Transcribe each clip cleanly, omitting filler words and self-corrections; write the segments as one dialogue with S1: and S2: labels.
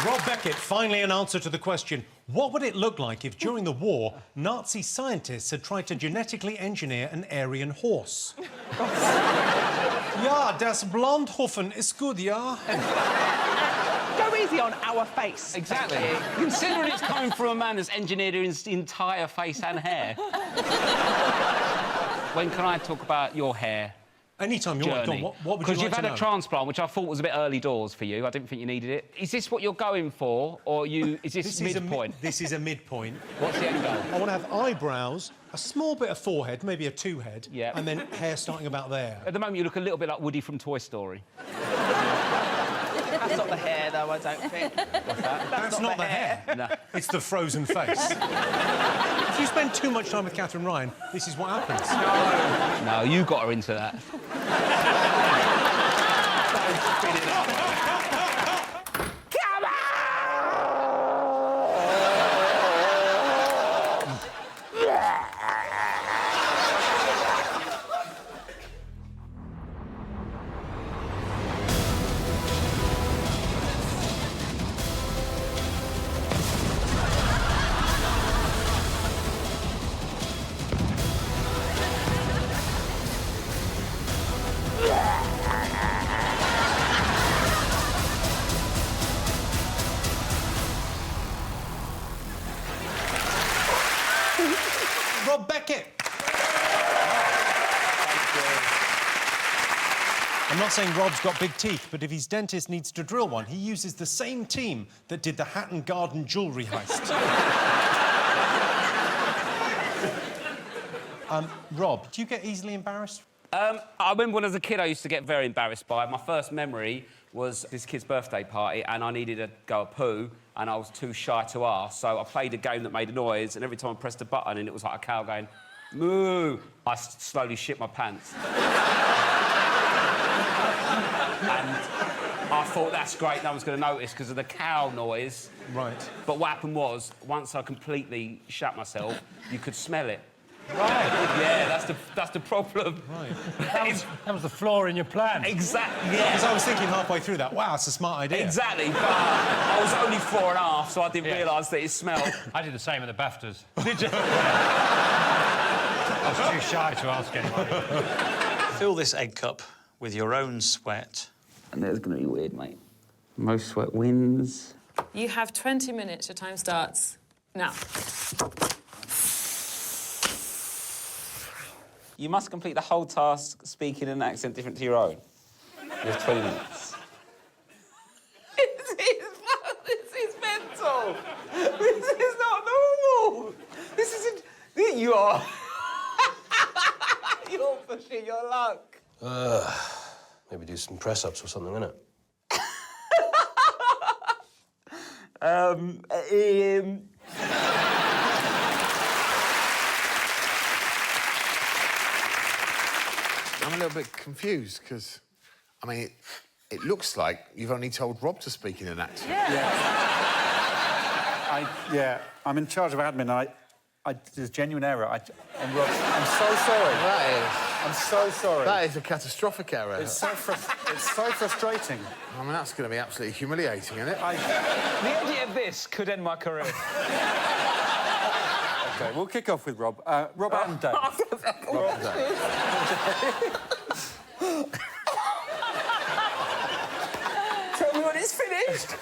S1: Rob Beckett, finally an answer to the question, what would it look like if, during the war, Nazi scientists had tried to genetically engineer an Aryan horse? Ja, das Blondhofen ist gut, ja?
S2: Go easy on our face.
S3: Exactly. Considering it's coming from a man that's engineered his entire face and hair. When can I talk about your hair?
S1: Anytime you want. Go on, what would you like to know?
S3: Because you've had a transplant, which I thought was a bit early doors for you. I didn't think you needed it. Is this what you're going for, or is this midpoint?
S1: This is a midpoint.
S3: What's the end goal?
S1: I want to have eyebrows, a small bit of forehead, maybe a two-head,
S3: yeah,
S1: and then hair starting about there.
S3: At the moment, you look a little bit like Woody from Toy Story.
S2: That's not the hair, though, I don't think.
S3: What's that?
S1: That's not the hair.
S3: No.
S1: It's the frozen face. If you spend too much time with Catherine Ryan, this is what happens.
S3: No, you got her into that. Don't spin it up.
S2: Come on!
S1: Rob Beckett! I'm not saying Rob's got big teeth, but if his dentist needs to drill one, he uses the same team that did the Hatton Garden jewellery heist. Rob, do you get easily embarrassed?
S3: I remember when I was a kid, I used to get very embarrassed by it. My first memory was this kid's birthday party, and I needed to go a poo, and I was too shy to ask, so I played a game that made a noise, and every time I pressed a button, and it was like a cow going, moo, I slowly shit my pants. And I thought, that's great, no one's going to notice because of the cow noise.
S1: Right.
S3: But what happened was, once I completely shat myself, you could smell it.
S1: Right.
S3: Yeah, that's the problem.
S1: Right.
S4: That was the flaw in your plan.
S3: Exactly, yeah.
S1: Because I was thinking halfway through that, wow, it's a smart idea.
S3: Exactly, but I was only 4.5, so I didn't realise that it smelled.
S4: I did the same at the BAFTAs. Did you? I was too shy to ask anyone.
S5: Fill this egg cup with your own sweat.
S3: And that's going to be weird, mate. Most sweat wins.
S6: You have 20 minutes. Your time starts now.
S3: You must complete the whole task speaking in an accent different to your own. You have 20 minutes.
S2: This is mental. This is not normal. This isn't... You are... You're pushing your luck.
S7: Maybe do some press-ups or something, innit?
S8: I'm a little bit confused, because, I mean, it looks like you've only told Rob to speak in an accent.
S4: Yeah, I'm in charge of admin. There's genuine error. I'm so sorry. I'm so sorry.
S8: That is a catastrophic error.
S4: It's so frustrating.
S8: I mean, that's going to be absolutely humiliating, isn't it?
S3: The idea of this could end my career.
S4: OK, we'll kick off with Rob. Rob and Dave.
S8: Rob and Dave.
S2: Tell me when it's finished.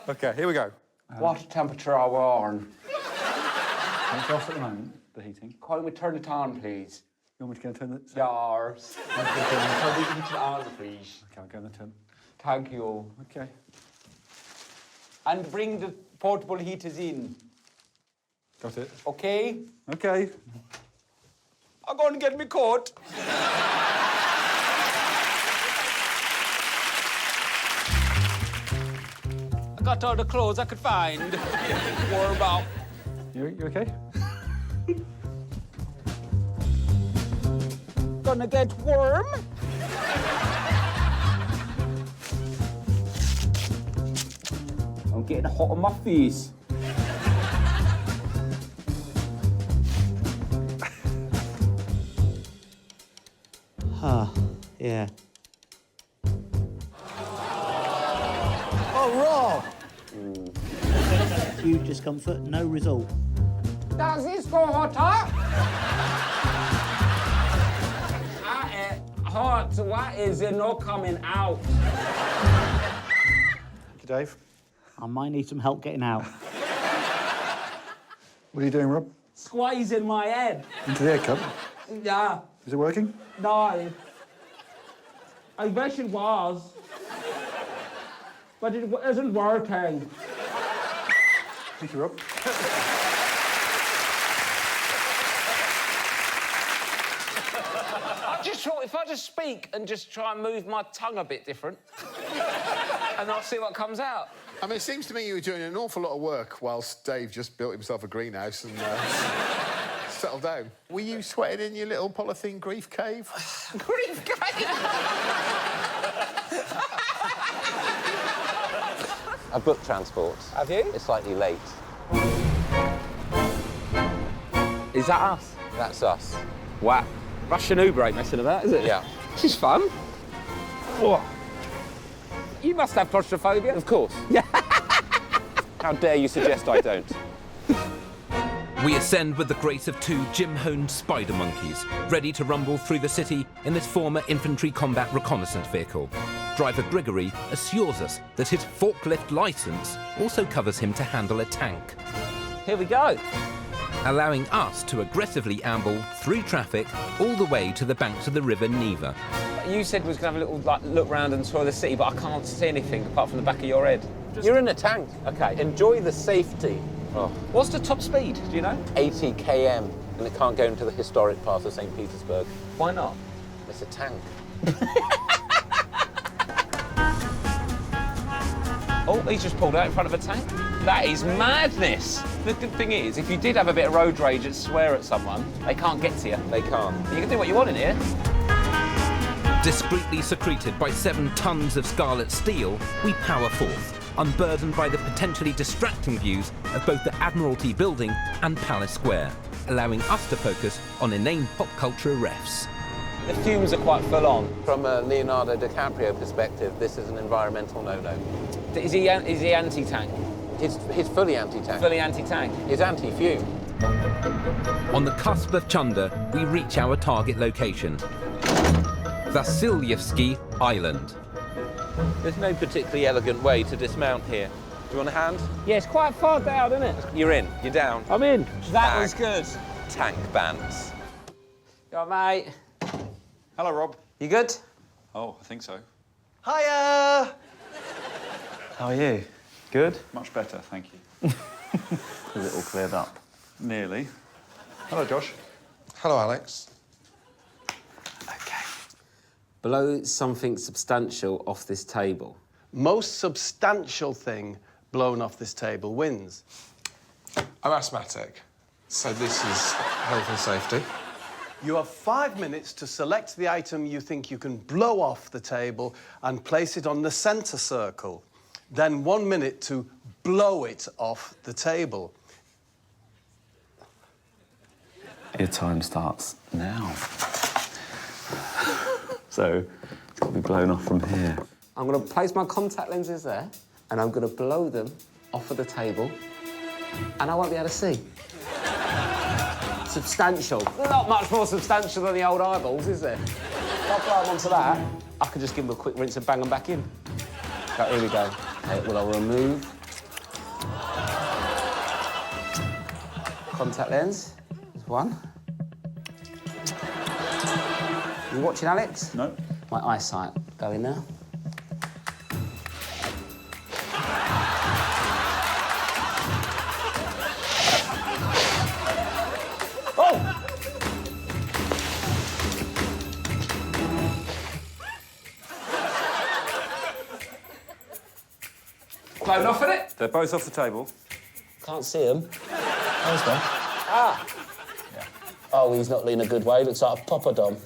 S4: OK, here we go.
S3: What temperature are we on?
S4: It's off at the moment, the heating.
S3: Can we turn it on, please?
S4: You want me to go and turn it?
S3: Yes. Turn it on, please.
S4: OK, I'll go and turn.
S3: Thank you.
S4: OK.
S3: And bring the portable heaters in.
S4: Got it.
S3: OK?
S4: OK.
S3: I'm going to get me coat. I got all the clothes I could find. Warm up.
S4: You OK?
S3: Gonna get warm. I'm getting hot on my face.
S5: Yeah.
S9: Oh, Rob!
S10: Huge discomfort, no result.
S3: Does this go hotter? Hot. Why is it not coming out?
S4: Thank you, Dave.
S10: I might need some help getting out.
S4: What are you doing, Rob?
S3: Squeezing my head.
S4: Into the egg cup?
S3: Yeah.
S4: Is it working?
S3: No. I wish it was. But it isn't working.
S4: Thank you, Rob.
S3: I just thought if I just speak and just try and move my tongue a bit different, and I'll see what comes out.
S8: I mean, it seems to me you were doing an awful lot of work whilst Dave just built himself a greenhouse and settled down. Were you sweating in your little polythene grief cave?
S3: Grief cave!
S11: I booked transport.
S3: Have you?
S11: It's slightly late.
S3: Is that us?
S11: That's us.
S3: Wow. Russian Uber ain't messing about, is it?
S11: Yeah.
S3: This is fun. Oh. You must have claustrophobia.
S11: Of course.
S3: Yeah.
S11: How dare you suggest I don't?
S12: We ascend with the grace of two gym-honed spider monkeys, ready to rumble through the city in this former infantry combat reconnaissance vehicle. Driver Grigory assures us that his forklift license also covers him to handle a tank.
S3: Here we go.
S12: Allowing us to aggressively amble through traffic all the way to the banks of the River Neva.
S3: You said we was going to have a little look round and tour the city, but I can't see anything apart from the back of your head.
S11: You're in a tank.
S3: OK.
S11: Enjoy the safety. Oh.
S3: What's the top speed, do you know?
S11: 80 km, and it can't go into the historic part of St. Petersburg.
S3: Why not?
S11: It's a tank.
S3: Oh, he's just pulled out in front of a tank. That is madness. The good thing is, if you did have a bit of road rage and swear at someone, they can't get to you.
S11: They can't.
S3: You can do what you want in here.
S12: Discreetly secreted by 7 tons of scarlet steel, we power forth, unburdened by the potentially distracting views of both the Admiralty Building and Palace Square, allowing us to focus on inane pop culture refs.
S3: The fumes are quite full on.
S11: From a Leonardo DiCaprio perspective, this is an environmental no-no.
S3: Is he anti-tank?
S11: He's fully anti-tank.
S3: Fully anti-tank?
S11: He's anti-fume.
S12: On the cusp of Chunder, we reach our target location, Vasilyevsky Island.
S11: There's no particularly elegant way to dismount here. Do you want a hand?
S3: Yeah, it's quite far down, isn't it?
S11: You're in. You're down.
S3: I'm in. That was good.
S11: Tank bands.
S3: You all right, mate?
S4: Hello, Rob.
S3: You good?
S4: Oh, I think so.
S9: Hiya!
S4: How are you? Good? Much better, thank you.
S9: Is it all cleared up?
S4: Nearly. Hello, Josh.
S9: Hello, Alex.
S3: OK. Blow something substantial off this table.
S9: Most substantial thing blown off this table wins.
S13: I'm asthmatic, so this is health and safety.
S9: You have 5 minutes to select the item you think you can blow off the table and place it on the centre circle. Then 1 minute to blow it off the table.
S14: Your time starts now. So it's got to be blown off from here.
S3: I'm going to place my contact lenses there, and I'm going to blow them off of the table, and I won't be able to see. Substantial. Not much more substantial than the old eyeballs, is there? If I blow them onto that, I can just give them a quick rinse and bang them back in. Right, here we go. Okay, well, I'll remove contact lens. There's one. You watching, Alex?
S4: No.
S3: My eyesight. Go in now. Oh! Blown off in it?
S4: They're both off the table.
S3: Can't see him.
S9: There's one.
S3: Ah!
S9: Yeah.
S3: Oh, he's not in a good way. Looks like a poppadom.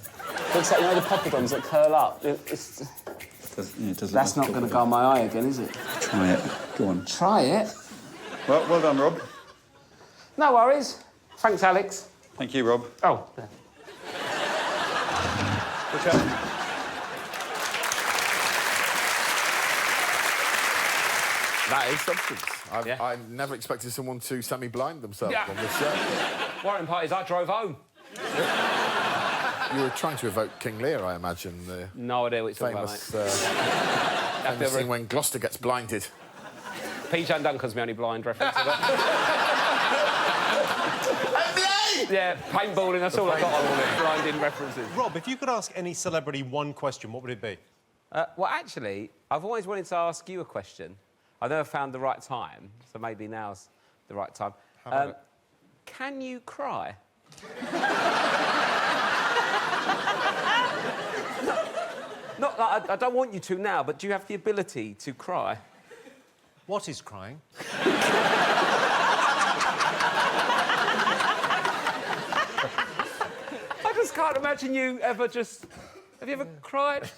S3: Looks like, you know, the poppadoms that curl up. That's not going to go on my eye again, is it?
S4: Try it. Go on.
S3: Try it?
S4: Well done, Rob.
S3: No worries. Thanks, Alex.
S4: Thank you, Rob.
S3: Oh.
S4: Watch out.
S3: That is substance.
S8: I never expected someone to semi-blind themselves on this show.
S3: Warrant parties, I drove home.
S8: You were trying to evoke King Lear, I imagine. The
S3: no idea what you're talking
S8: famous,
S3: about, mate.
S8: famous scene when Gloucester gets blinded.
S3: P.J. Duncan's my only blind reference to that. Yeah, paintballing, that's all I got on all the blinding references.
S1: Rob, if you could ask any celebrity one question, what would it be?
S3: Well, actually, I've always wanted to ask you a question. I've never found the right time, so maybe now's the right time. Can you cry? Not like I don't want you to now, but do you have the ability to cry?
S1: What is crying?
S3: I just can't imagine you ever just... Have you ever cried?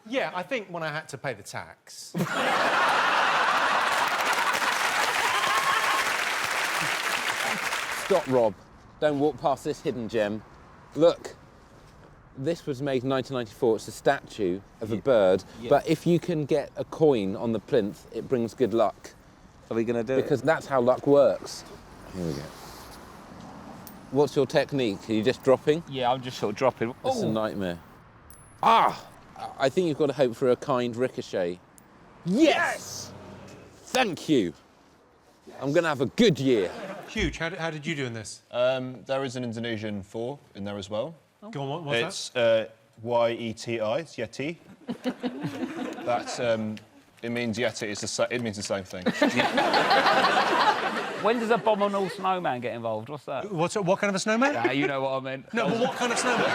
S1: Yeah, I think when I had to pay the tax.
S11: Stop, Rob. Don't walk past this hidden gem. Look. This was made in 1994. It's a statue of a bird. Yeah. But if you can get a coin on the plinth, it brings good luck.
S3: Are we going to do it?
S11: Because that's how luck works. Here we go. What's your technique? Are you just dropping?
S3: Yeah, I'm just sort of dropping.
S11: It's a nightmare. Ah! I think you've got to hope for a kind ricochet. Yes! Thank you. I'm going to have a good year.
S1: Huge. How did you do in this?
S15: There is an Indonesian 4 in there as well.
S1: Go on, what's
S15: that? It's Y-E-T-I, it's Yeti. That's, it means Yeti, it means the same thing.
S3: When does a abominable snowman get involved? What's that?
S1: What kind of a snowman?
S3: Yeah, you know what I meant.
S1: No, but what kind of snowman?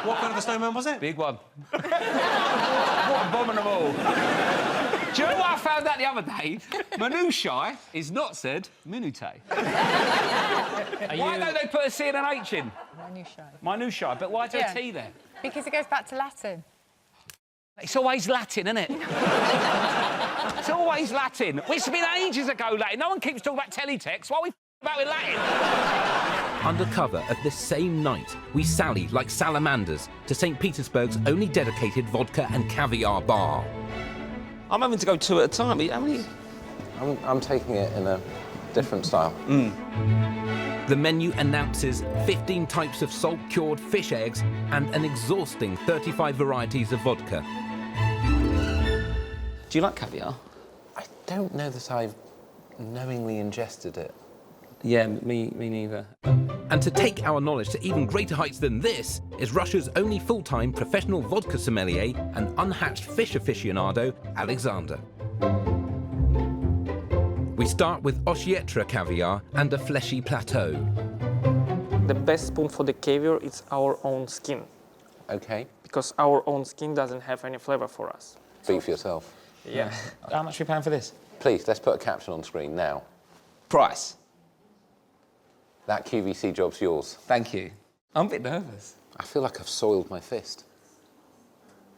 S1: What kind of a snowman was it?
S3: Big one. What abominable. Do you know what I found out the other day? Minutiae is not said minute. Why don't they put a C and an H in?
S16: Minutiae.
S3: Minutiae, but why do a T there?
S16: Because it goes back to Latin.
S3: It's always Latin, isn't it? It's always Latin. Well, it's been ages ago, Latin. No one keeps talking about teletext. What are we about with Latin?
S12: Under cover of this same night, we sally like salamanders to St. Petersburg's only dedicated vodka and caviar bar.
S3: I'm having to go 2 at a time. How many?
S11: I'm taking it in a different style.
S12: The menu announces 15 types of salt-cured fish eggs and an exhausting 35 varieties of vodka.
S3: Do you like caviar?
S11: I don't know that I've knowingly ingested it.
S3: Yeah, me neither.
S12: And to take our knowledge to even greater heights than this is Russia's only full-time professional vodka sommelier and unhatched fish aficionado, Alexander. We start with Oshietra caviar and a fleshy plateau.
S17: The best spoon for the caviar is our own skin.
S11: OK.
S17: Because our own skin doesn't have any flavour for us.
S11: Speak for yourself.
S17: Yeah.
S3: How much are we paying for this?
S11: Please, let's put a caption on screen now.
S3: Price.
S11: That QVC job's yours.
S3: Thank you. I'm a bit nervous.
S11: I feel like I've soiled my fist.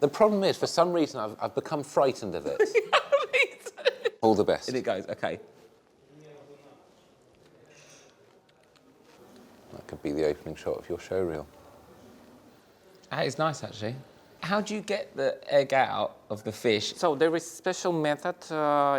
S11: The problem is, for some reason, I've become frightened of it. All the best.
S3: In it goes, OK.
S11: That could be the opening shot of your show reel.
S3: That is nice, actually. How do you get the egg out of the fish?
S17: So there is special method,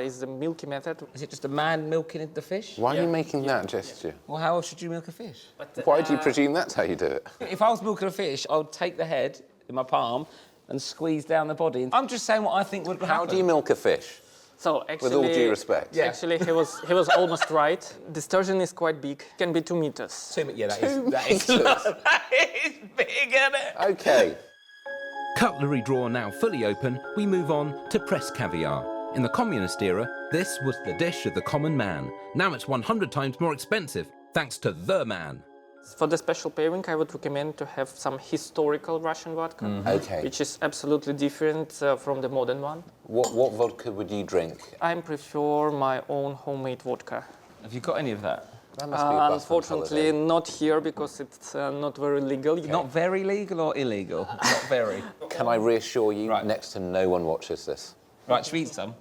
S17: is the milky method.
S3: Is it just a man milking the fish?
S11: Why are you making that gesture?
S3: Well, how else should you milk a fish?
S11: Why do you presume that's how you do it?
S3: If I was milking a fish, I would take the head in my palm and squeeze down the body. I'm just saying what I think would happen.
S11: How do you milk a fish?
S17: So actually,
S11: with all due respect.
S17: Yeah. Actually, he was almost right. The sturgeon is quite big. Can be 2 meters.
S3: 2 meters. Yeah, that is big, isn't it?
S11: OK.
S12: Cutlery drawer now fully open, we move on to pressed caviar. In the communist era, this was the dish of the common man. Now it's 100 times more expensive, thanks to the man.
S17: For the special pairing, I would recommend to have some historical Russian vodka,
S11: OK.
S17: which is absolutely different from the modern one.
S11: What vodka would you drink?
S17: I prefer my own homemade vodka.
S3: Have you got any of that?
S11: That must be a
S17: unfortunately, not here because it's not very legal.
S3: Okay. Not very legal or illegal? Not very.
S11: Can I reassure you, next to no one watches this?
S3: Right, should we eat some?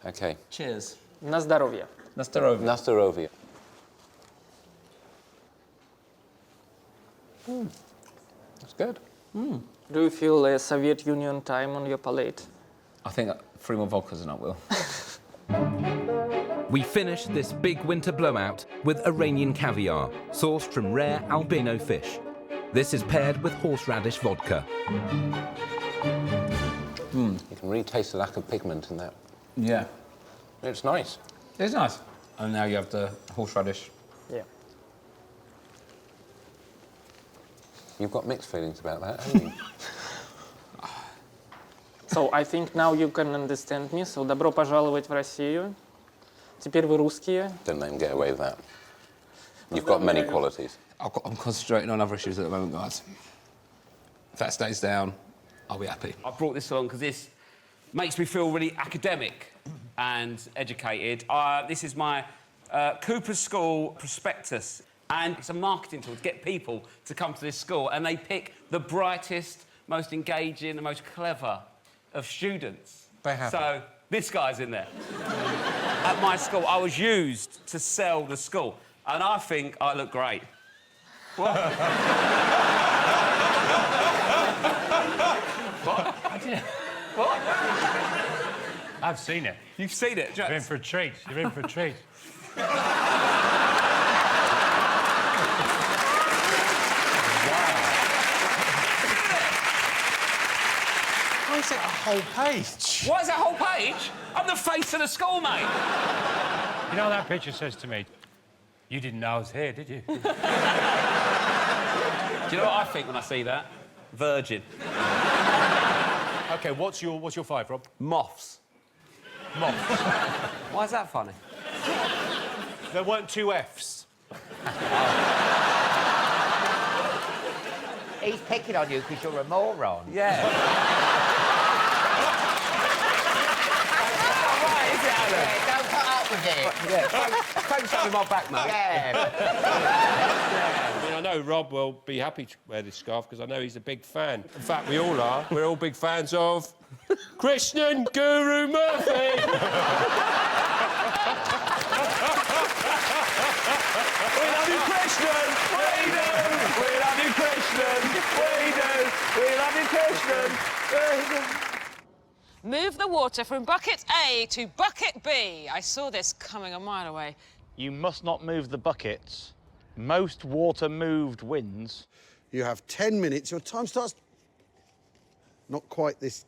S11: OK.
S3: Cheers.
S17: Na zdrowie.
S3: Na zdrowie.
S11: Na zdrowie. That's good.
S17: Do you feel a Soviet Union time on your palate?
S3: I think 3 more vodkas and I will.
S12: We finish this big winter blowout with Iranian caviar, sourced from rare albino fish. This is paired with horseradish vodka.
S11: You can really taste the lack of pigment in that.
S4: Yeah.
S11: It's nice.
S4: It's nice. And now you have the horseradish.
S17: Yeah.
S11: You've got mixed feelings about that, haven't you?
S17: So I think now you can understand me. So добро пожаловать в Россию. Теперь вы русские.
S11: Don't let him get away with that. You've got many qualities.
S13: I'm concentrating on other issues at the moment, guys. If that stays down, I'll be happy.
S3: I brought this along because this makes me feel really academic and educated. This is my Cooper School prospectus, and it's a marketing tool to get people to come to this school, and they pick the brightest, most engaging, the most clever of students.
S4: They have.
S3: So this guy's in there. At my school, I was used to sell the school, and I think I look great. What? What?
S18: I've seen it.
S3: You've seen it, Jack?
S18: You're in for a treat. You're in for a treat.
S4: Why is it a whole page?
S3: Why is that whole page? I'm the face of the school, mate.
S18: You know, that picture says to me, you didn't know I was here, did you?
S3: Do you know what I think when I see that? Virgin.
S1: OK, what's your 5, Rob?
S3: Moths.
S1: Moths.
S3: Why is that funny?
S1: There weren't 2 Fs.
S19: He's picking on you because you're a moron.
S3: Yeah.
S19: Don't put up with it.
S3: Yeah, thanks for having my back, mate.
S19: Yeah.
S18: I mean, I know Rob will be happy to wear this scarf because I know he's a big fan. In fact, we all are. We're all big fans of Krishnan Guru Murphy.
S3: We love you, Krishnan! We do! We love you, Krishnan! We do! We love you, Krishnan!
S6: Move the water from bucket A to bucket B. I saw this coming a mile away.
S15: You must not move the buckets. Most water moved wins.
S9: You have 10 minutes. Your time starts... Not quite this...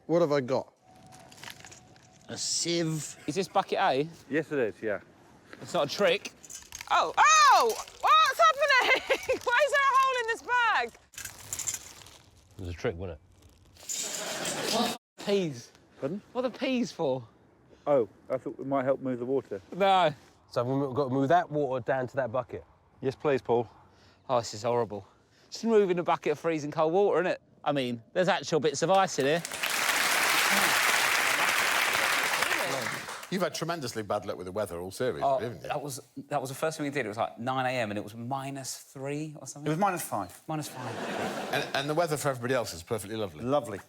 S9: What have I got? A sieve.
S3: Is this bucket A?
S15: Yes, it is, yeah.
S3: It's not a trick.
S6: Oh, oh! What's happening? Why is there a hole in this bag?
S7: It was a trick, wasn't it?
S3: Peas.
S15: Pardon?
S3: What are the peas for?
S15: Oh, I thought it might help move the water.
S3: No.
S7: So we've got to move that water down to that bucket.
S15: Yes, please, Paul.
S3: Oh, this is horrible. Just moving a bucket of freezing cold water, innit? I mean, there's actual bits of ice in here.
S8: You've had tremendously bad luck with the weather all series,
S3: Oh,
S8: haven't you?
S3: that was the first thing we did. It was like 9 a.m. and it was -3 or something.
S4: It was -5.
S3: -5.
S8: And the weather for everybody else is perfectly lovely.
S4: Lovely.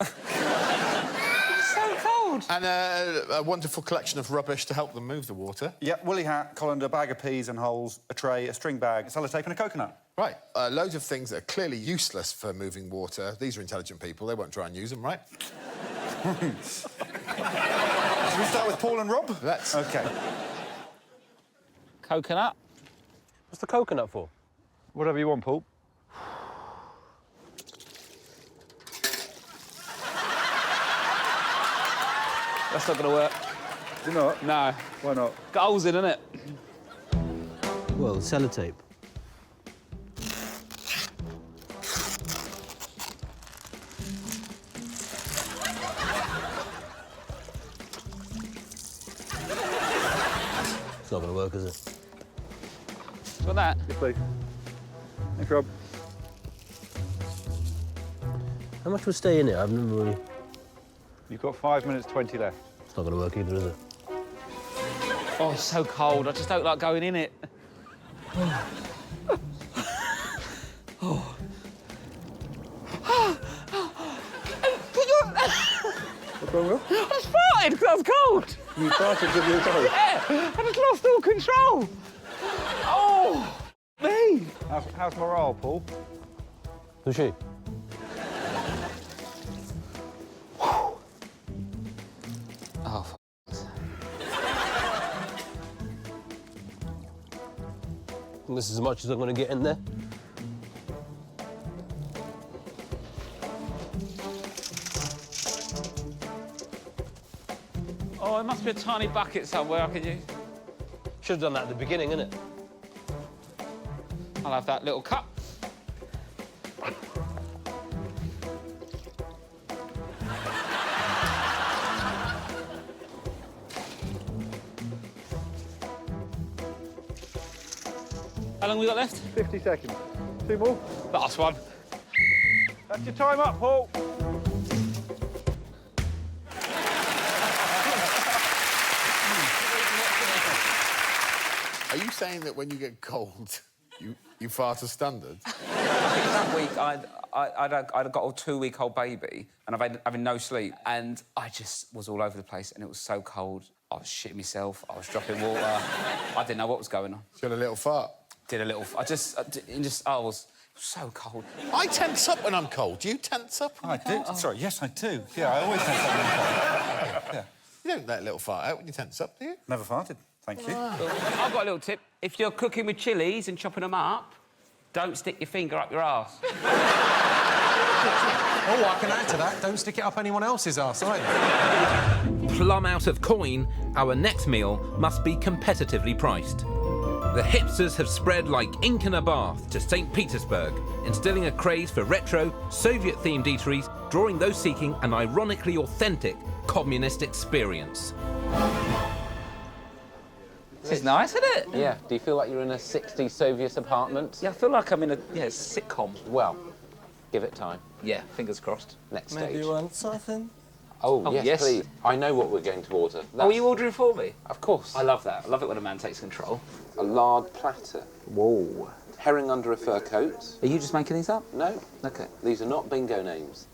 S3: So cold.
S8: And a wonderful collection of rubbish to help them move the water.
S4: Yep, woolly hat, colander, bag of peas and holes, a tray, a string bag, a sellotape and a coconut.
S8: Right, loads of things that are clearly useless for moving water. These are intelligent people. They won't try and use them, right?
S4: Should we start with Paul and Rob?
S8: Let's.
S4: OK.
S3: Coconut.
S7: What's the coconut for?
S15: Whatever you want, Paul.
S3: That's not going to work.
S15: Do you not?
S3: No.
S15: Why not?
S3: Got holes in, innit?
S10: Well, the sellotape.
S7: It's not going to work, is it?
S3: Got that?
S15: Yes, please. Thanks, Rob.
S7: How much would stay in it? I've never really...
S15: You've got 5 minutes 20 left.
S7: It's not going to work either, is it?
S3: Oh, it's so cold. I just don't like going in it. Oh.
S15: What's wrong, Rob?
S3: I just farted because I was cold.
S15: You farted because you were cold?
S3: Yeah, I just lost all control. Oh, me.
S15: How's morale, Paul?
S7: Who's she?
S3: Oh,
S10: And this is as much as I'm going to get in there.
S3: Oh, there must be a tiny bucket somewhere I could use.
S10: Should have done that at the beginning, innit?
S3: I'll have that little cup. How long we got left?
S4: 50 seconds. 2 more.
S3: Last one.
S4: That's your time up, Paul.
S8: Are you saying that when you get cold, you fart as standard?
S3: I think that week I'd got a 2-week-old baby and I've had having no sleep and I just was all over the place and it was so cold. I was shitting myself. I was dropping water. I didn't know what was going on.
S8: Did a little fart?
S3: Did a little. I was so cold.
S8: I tense up when I'm cold. Do you tense up?
S4: I do. Sorry, yes, I do. Yeah, I always tense up when I'm cold. Yeah.
S8: You don't let a little fart out when you tense up, do you?
S4: Never farted. Thank you.
S3: I've got a little tip. If you're cooking with chilies and chopping them up, don't stick your finger up your arse.
S1: Oh, I can add to that. Don't stick it up anyone else's arse either.
S12: Plumb out of coin, our next meal must be competitively priced. The hipsters have spread like ink in a bath to St. Petersburg, instilling a craze for retro, Soviet-themed eateries, drawing those seeking an ironically authentic communist experience.
S3: This is nice, isn't it?
S11: Yeah. Do you feel like you're in a 60s Soviet apartment?
S3: Yeah, I feel like I'm in a sitcom.
S11: Well, give it time.
S3: Yeah, fingers crossed.
S11: Next
S10: Maybe
S11: stage.
S10: you want something?
S11: Oh, yes, please. I know what we're going to order.
S3: Oh, are you ordering for me?
S11: Of course.
S3: I love that. I love it when a man takes control.
S11: A lard platter. Whoa. Herring under a fur coat.
S3: Are you just making these up?
S11: No.
S3: Okay.
S11: These are not bingo names.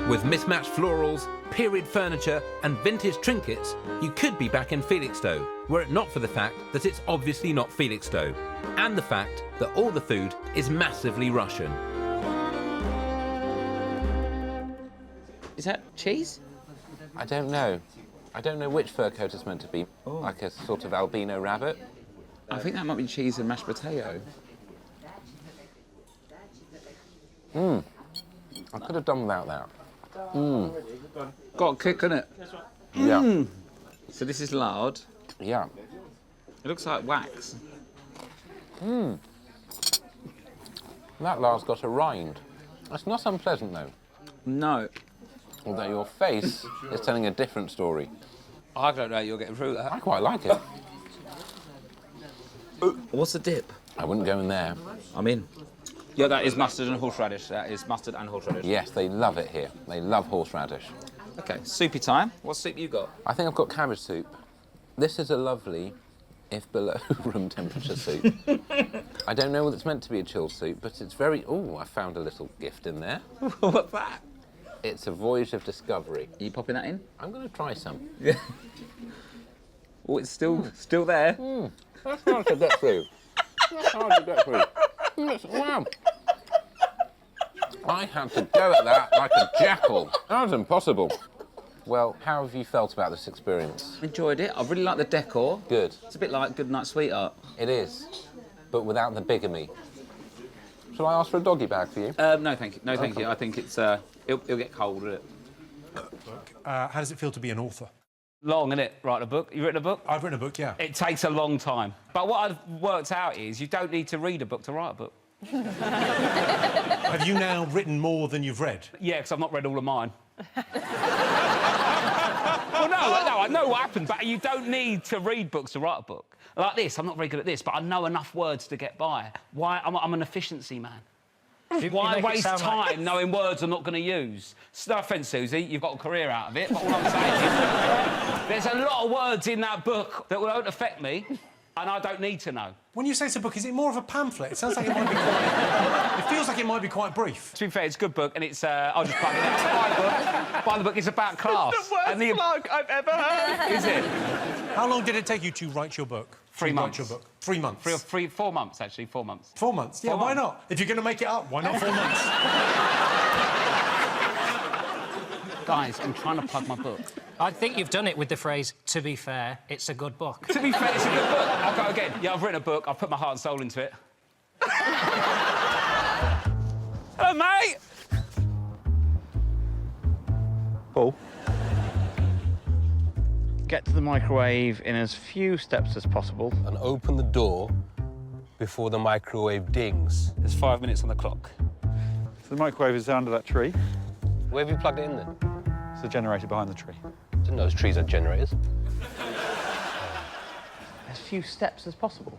S12: With mismatched florals, period furniture and vintage trinkets, you could be back in Felixstowe, were it not for the fact that it's obviously not Felixstowe, and the fact that all the food is massively Russian.
S3: Is that cheese?
S11: I don't know. I don't know which fur coat it's meant to be.
S3: Oh.
S11: Like a sort of albino rabbit.
S3: I think that might be cheese and mashed potato.
S11: I could have done without that.
S3: Got a kick, innit?
S11: Yeah.
S3: So this is lard.
S11: Yeah.
S3: It looks like wax.
S11: That lard's got a rind. It's not unpleasant, though.
S3: No.
S11: Although your face is telling a different story.
S3: I don't know how you're getting through that.
S11: I quite like it.
S3: What's the dip?
S11: I wouldn't go in there.
S3: I'm in. Yeah, that is mustard and horseradish. That is mustard and horseradish.
S11: Yes, they love it here. They love horseradish.
S3: OK, soupy time. What soup you got?
S11: I think I've got cabbage soup. This is a lovely, if below room temperature soup. I don't know whether it's meant to be a chilled soup, but it's very... Oh, I found a little gift in there.
S3: What's that?
S11: It's a voyage of discovery.
S3: Are you popping that in?
S11: I'm going to try some.
S3: Yeah. Oh, it's still there.
S11: That's hard to get through. That's hard to get through. Wow. I had to go at that like a jackal. That was impossible. Well, how have you felt about this experience?
S3: Enjoyed it. I really like the decor.
S11: Good.
S3: It's a bit like Goodnight Sweetheart.
S11: It is, but without the bigamy. Shall I ask for a doggy bag for you?
S3: No, thank you. No, thank you. I think it's it'll get cold, won't it?
S1: How does it feel to be an author?
S3: Long, innit? Write a book. You written a book?
S1: I've written a book, yeah.
S3: It takes a long time. But what I've worked out is you don't need to read a book to write a book.
S1: Have you now written more than you've read?
S3: Yeah, because I've not read all of mine. Well, no, I know what happened, but you don't need to read books to write a book. Like this, I'm not very good at this, but I know enough words to get by. Why? I'm an efficiency man. Why waste time knowing words I'm not going to use? No offence, Susie, you've got a career out of it, but all I'm saying is there's a lot of words in that book that won't affect me, and I don't need to know.
S1: When you say it's a book, is it more of a pamphlet? It sounds like it might be quite... It feels like it might be quite brief.
S3: To be fair, it's a good book, and it's... I'll just plug it out. Buy the book. It's about class.
S2: It's the worst plug I've ever heard.
S3: Is it?
S1: How long did it take you to write your book?
S3: 3 months.
S1: Write your book? 3 months?
S3: 4 months, actually. 4 months.
S1: 4 months? Yeah, why not? If you're going to make it up, why not 4 months?
S3: Guys, I'm trying to plug my book.
S20: I think you've done it with the phrase, to be fair, it's a good book.
S3: To be fair, it's a good book. I'll go again. Yeah, I've written a book. I've put my heart and soul into it. Hello, mate!
S14: Paul? Get to the microwave in as few steps as possible.
S10: And open the door before the microwave dings.
S3: There's 5 minutes on the clock.
S14: So the microwave is under that tree.
S10: Where have you plugged it in, then?
S14: It's the generator behind the tree.
S10: Didn't know those trees had generators.
S14: As few steps as possible.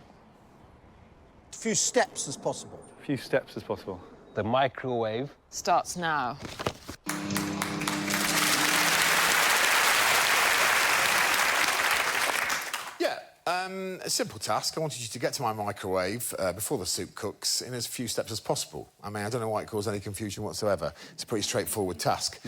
S9: As few steps as possible.
S14: Few steps as possible.
S10: The microwave
S6: Starts now.
S8: Yeah, a simple task. I wanted you to get to my microwave before the soup cooks in as few steps as possible. I mean, I don't know why it caused any confusion whatsoever. It's a pretty straightforward task.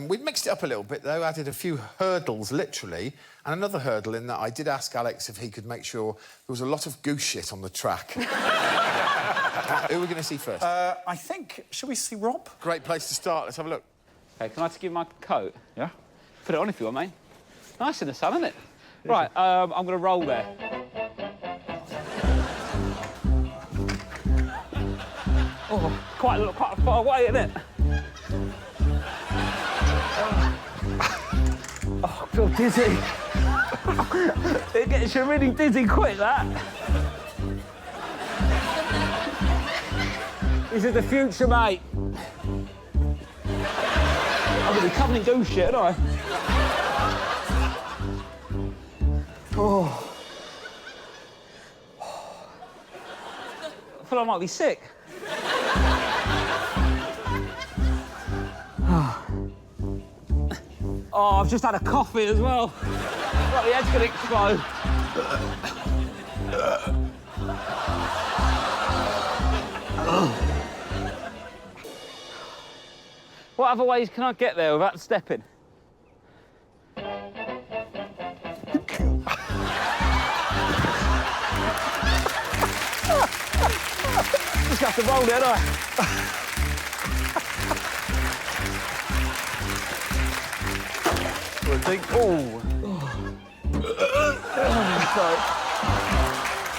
S8: We've mixed it up a little bit, though, added a few hurdles, literally, and another hurdle in that I did ask Alex if he could make sure there was a lot of goose shit on the track. Who are we going to see first?
S4: I think... Shall we see Rob?
S8: Great place to start. Let's have a look.
S3: OK, can I give my coat?
S14: Yeah?
S3: Put it on if you want, mate. Nice in the sun, isn't it? Right, I'm going to roll there. Oh, quite a far away, isn't it? Oh, I feel dizzy. It gets you really dizzy quick, that. This is the future, mate. I'm going to be covered in goose shit, aren't I? Oh. I feel I might be sick. Oh, I've just had a coffee as well. Like the head's going to explode. What other ways can I get there without stepping? Just have to roll it, don't I?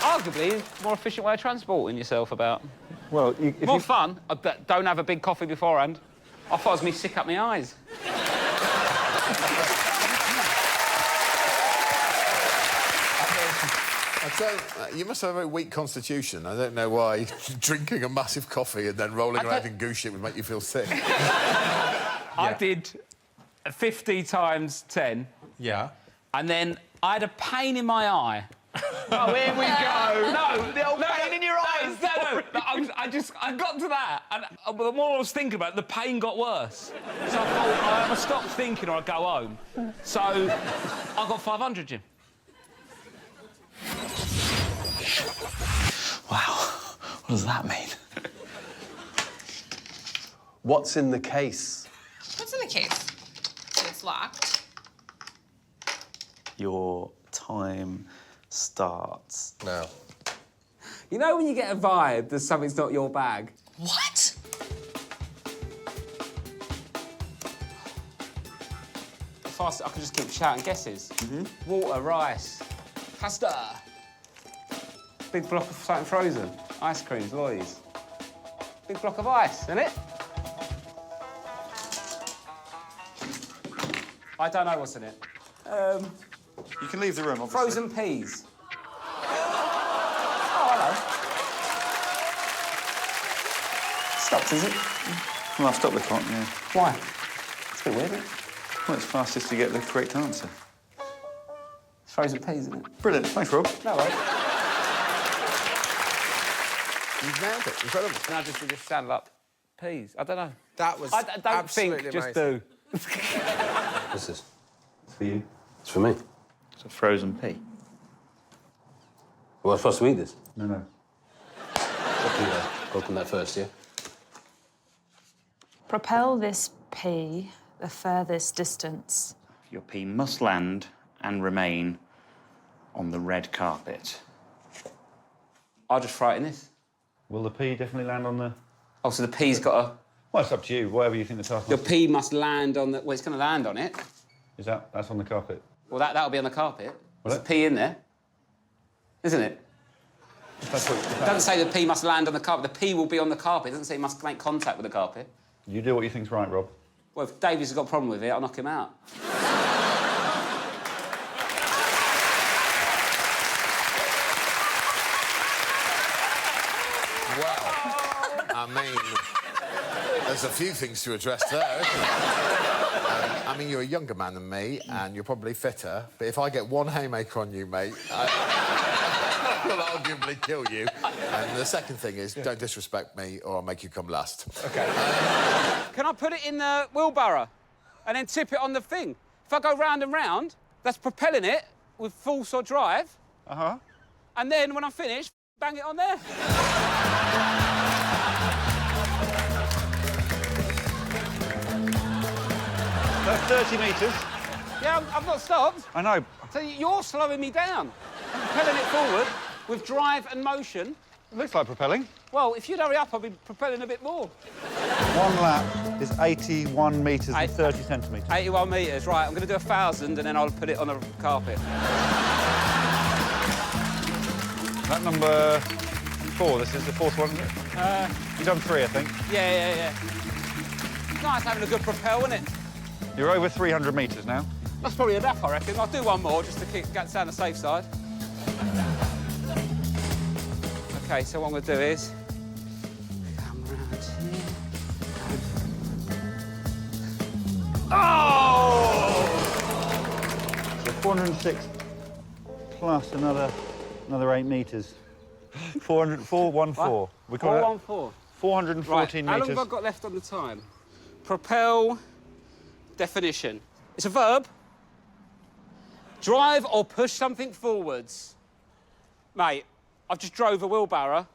S3: Arguably, more efficient way of transporting yourself about.
S14: Well,
S3: more fun. I bet don't have a big coffee beforehand. I thought it was me sick up my eyes.
S8: You must have a very weak constitution. I don't know why drinking a massive coffee and then rolling around in goose shit would make you feel sick.
S3: I did 50 times 10.
S1: Yeah.
S3: And then I had a pain in my eye.
S19: Oh, here we go.
S3: No,
S19: the old pain in your eyes.
S3: No. I got to that, and the more I was thinking about it, the pain got worse. So I thought, I either stop thinking or I go home. So I got 500, Jim.
S14: Wow. What does that mean?
S9: What's in the case?
S6: What's in the case? It's locked.
S14: Your time starts
S10: now.
S3: You know when you get a vibe that something's not your bag?
S6: What?
S3: Fast, I could just keep shouting guesses. Water, rice, pasta. Big block of something frozen. Ice creams, lollies. Big block of ice, isn't it? I don't know what's in it.
S14: You can leave the room, obviously.
S3: Frozen peas. Oh, hello. Stopped, is it?
S14: Well, I've stopped the clock, yeah.
S3: Why? It's a bit weird, isn't it?
S14: Well, it's fastest to get the correct answer.
S3: It's frozen peas, isn't it?
S14: Brilliant. Thanks, Rob.
S3: No worries.
S8: You've nailed it. Incredible.
S3: No, just stand up. Peas. I don't know.
S9: That was
S3: I don't
S9: absolutely
S3: think, just
S9: amazing.
S3: do.
S7: What's this?
S14: It's for you.
S7: It's for me.
S14: It's a frozen pea.
S7: Well, I'm supposed to eat this.
S14: No.
S7: Open that first, yeah?
S21: Propel this pea the furthest distance.
S14: Your pea must land and remain on the red carpet.
S3: I'll just fry it in this.
S14: Will the pea definitely land on the...
S3: Oh, so the pea's got a...
S14: Well, it's up to you. Whatever you think the task.
S3: Your pea must land on the... Well, it's going to land on it.
S4: That's on the carpet?
S3: Well, that'll be on the carpet.
S4: Will
S3: There's
S4: it?
S3: a pea in there, isn't it? It doesn't say the pea must land on the carpet. The pea will be on the carpet. It doesn't say it must make contact with the carpet.
S4: You do what you think's right, Rob.
S3: Well, if Davies has got a problem with it, I'll knock him out.
S8: Well, I mean, there's a few things to address there, isn't there? I mean, you're a younger man than me, and you're probably fitter, but if I get one haymaker on you, mate, I will arguably kill you. And the second thing is, don't disrespect me, or I'll make you come last.
S3: OK. Can I put it in the wheelbarrow and then tip it on the thing? If I go round and round, that's propelling it with force or drive.
S4: Uh-huh.
S3: And then, when I'm finished, bang it on there.
S4: That's 30 metres.
S3: Yeah, I've not stopped.
S4: I know.
S3: So you're slowing me down. I'm propelling it forward with drive and motion.
S4: It looks like propelling.
S3: Well, if you'd hurry up, I'd be propelling a bit more.
S4: 1 lap is 81 metres and 30 centimetres.
S3: 81 metres, right. I'm going to do 1,000 and then I'll put it on a carpet.
S4: That number 4, this is the 4th one, isn't it? You've done 3, I think.
S3: Yeah. It's nice having a good propel, isn't it?
S4: You're over 300 metres now.
S3: That's probably enough, I reckon. I'll do one more just to get down the safe side. OK, so what I'm going to do is... come round here. Oh!
S4: So 406 plus another 8 metres. 414. We got
S3: 414.
S4: 414
S3: right.
S4: metres.
S3: How long have I got left on the time? Propel, definition. It's a verb. Drive or push something forwards. Mate, I've just drove a wheelbarrow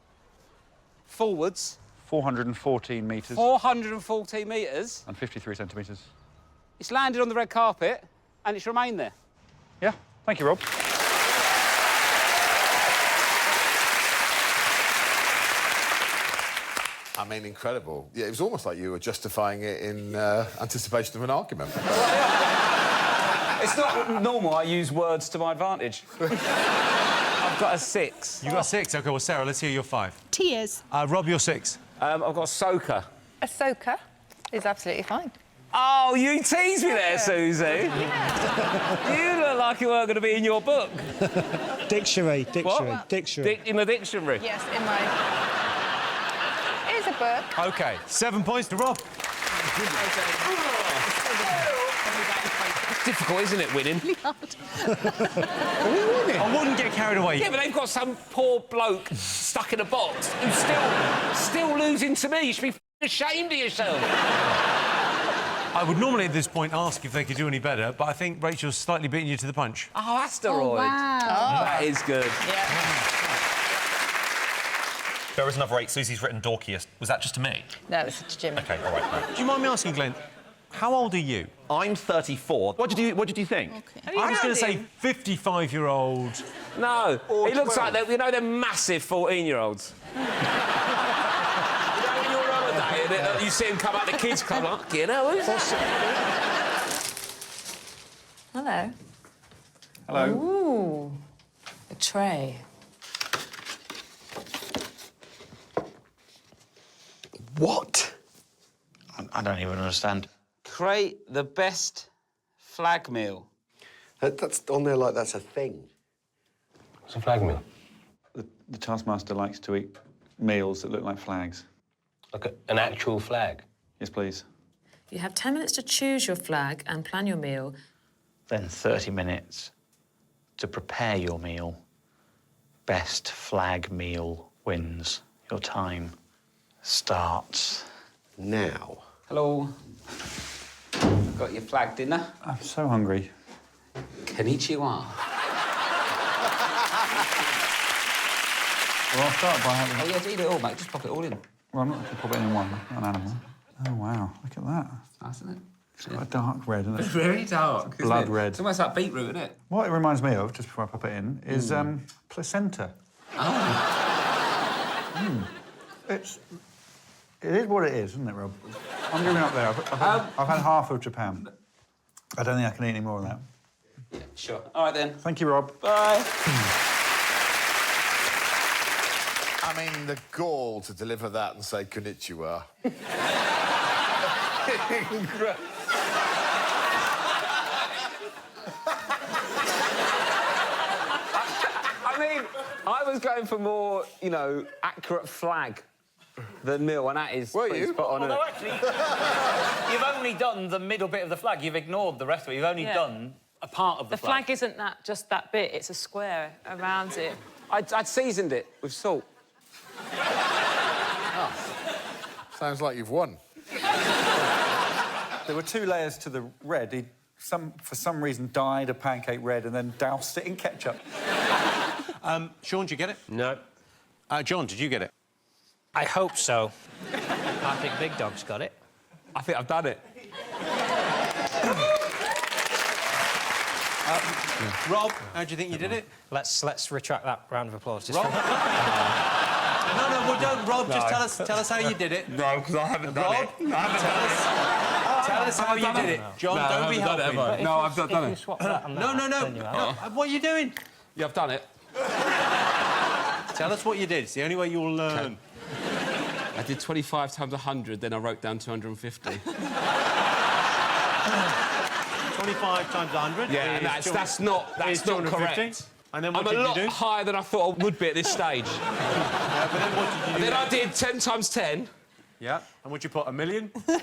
S3: forwards.
S4: 414 metres.
S3: 414 metres.
S4: And 53 centimetres.
S3: It's landed on the red carpet and it's remained there.
S4: Yeah, thank you, Rob.
S8: I mean, incredible. Yeah, it was almost like you were justifying it in anticipation of an argument.
S3: It's not normal I use words to my advantage. I've got a 6.
S1: You got a 6? OK, well, Sarah, let's hear your 5.
S16: Tears.
S1: Rob, your 6.
S3: I've got a soaker.
S16: A soaker is absolutely fine.
S3: Oh, you teased me there, Susie. You look like you weren't going to be in your book.
S5: Dictionary.
S3: What?
S5: Dictionary.
S3: In the dictionary?
S16: Yes, in my... Here's a book.
S1: OK, 7 points to Rob.
S3: It's difficult, isn't it, winning?
S1: I wouldn't get carried away.
S3: Yeah, but they've got some poor bloke stuck in a box who's still losing to me. You should be ashamed of yourself.
S1: I would normally at this point ask if they could do any better, but I think Rachel's slightly beating you to the punch.
S3: Oh, asteroid.
S16: Oh, wow.
S3: That is good.
S16: Yeah.
S22: There was another 8. Susie's written dorkiest. Was that just to me?
S16: No, it's to Jimmy.
S22: OK, all right.
S1: Do you mind me asking, Glenn, how old are you?
S22: I'm 34. What did you think?
S1: Okay. I was going to say 55-year-old.
S3: No, he looks like they're massive 14-year-olds. You know, when you're on holiday and you see him come out the kids' club, like, you know, who's that?
S21: Hello.
S4: Hello.
S21: Ooh, a tray.
S23: What? I don't even understand.
S3: Create the best flag meal.
S23: That's on there like that's a thing.
S7: It's a flag meal.
S4: The Taskmaster likes to eat meals that look like flags.
S7: Like an actual flag?
S4: Yes, please.
S21: You have 10 minutes to choose your flag and plan your meal.
S23: Then 30 minutes to prepare your meal. Best flag meal wins. Your time starts now.
S3: Hello. Got your flag dinner?
S4: I'm so hungry.
S3: Konnichiwa.
S4: Well, I'll start by having...
S3: Oh, yeah, eat it all, mate. Just pop it all in.
S4: Well, I'm not going to pop it in one. Not an animal. Oh, wow. Look at that.
S3: Nice, isn't it?
S4: It's quite a dark red, isn't it?
S3: It's very dark,
S4: Blood
S3: isn't it?
S4: red.
S3: It's almost like beetroot, isn't it?
S4: What it reminds me of, just before I pop it in, is placenta.
S3: Oh.
S4: It is what it is, isn't it, Rob? I'm giving up there. I've had half of Japan. I don't think I can eat any more of that.
S3: Yeah, sure. All right, then.
S4: Thank you, Rob.
S3: Bye.
S8: I mean, the gall to deliver that and say konnichiwa.
S3: I mean, I was going for more, you know, accurate flag than meal, and that is pretty spot on.
S22: Although, actually, you've only done the middle bit of the flag. You've ignored the rest of it. You've only done a part of the flag.
S6: The flag isn't just that bit. It's a square around it.
S3: I'd seasoned it with salt.
S8: Sounds like you've won.
S4: There were 2 layers to the red. He, for some reason, dyed a pancake red and then doused it in ketchup.
S1: Sean, did you get it?
S7: No.
S1: John, did you get it?
S20: I hope so. I think Big Dog's got it.
S3: I think I've done it.
S1: Rob, how do you think you did it?
S20: Let's retract that round of applause. Just
S1: Rob? No, well, don't. Rob, just tell us how you did it.
S22: No, because I haven't done it.
S1: Tell us how you did it. John, don't be helping.
S3: No, I've not done
S20: If you
S3: it.
S20: swap that and that,
S1: No.
S20: then you have.
S1: What are you doing?
S3: Yeah, I've done it.
S1: Tell us what you did. It's the only way you'll learn.
S3: I did 25 times 100, then I wrote down 250.
S1: 25 times 100.
S3: Yeah, and that's not correct.
S1: And then what
S3: I'm
S1: did
S3: a lot
S1: you do?
S3: higher than I thought I would be at this stage.
S1: Yeah, but then what did you do?
S3: Then I did 10 times 10.
S1: Yeah. And would you put 1 million?
S3: That